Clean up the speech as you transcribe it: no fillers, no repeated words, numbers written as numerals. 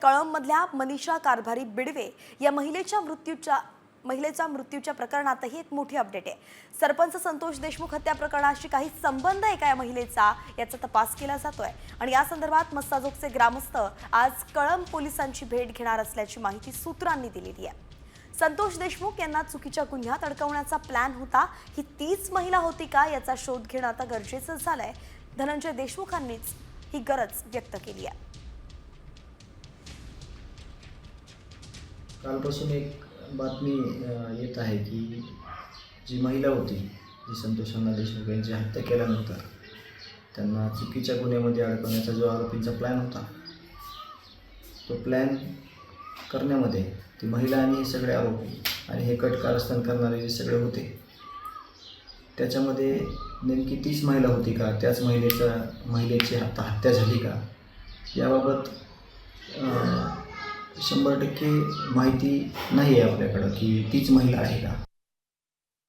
कळंबमधल्या मनीषा कारभारी बिडवे या महिलेच्या मृत्यूच्या प्रकरणातही एक मोठी अपडेट आहे। सरपंच संतोष देशमुख हत्या प्रकरणाशी काही संबंध आहे का या महिलेचा, याचा तपास केला जातोय आणि या संदर्भात मस्साजोगचे ग्रामस्थ आज कळंब पोलिसांची भेट घेणार असल्याची माहिती सूत्रांनी दिलेली आहे। संतोष देशमुख यांना चुकीच्या गुन्ह्यात अडकवण्याचा प्लॅन होता, ही तीच महिला होती का याचा शोध घेणं आता गरजेचं झालंय। धनंजय देशमुखांनीच ही गरज व्यक्त केली आहे। कालपासून एक बातमी येत आहे की जी महिला होती, जी संतोष अण्णा देशमुख यांची हत्या केल्यानंतर त्यांना चुकीच्या गुन्ह्यामध्ये अडकवण्याचा जो आरोपींचा प्लॅन होता, तो प्लॅन करण्यामध्ये ती महिला आणि हे सगळे आरोपी आणि हे कट कारस्थान करणारे जे सगळे होते, त्याच्यामध्ये नेमकी तीच महिला होती का, त्याच महिलेची हत्या झाली का, याबाबत 100% माहिती नाही आहे आपल्याकडं की तीच महिला आहे का।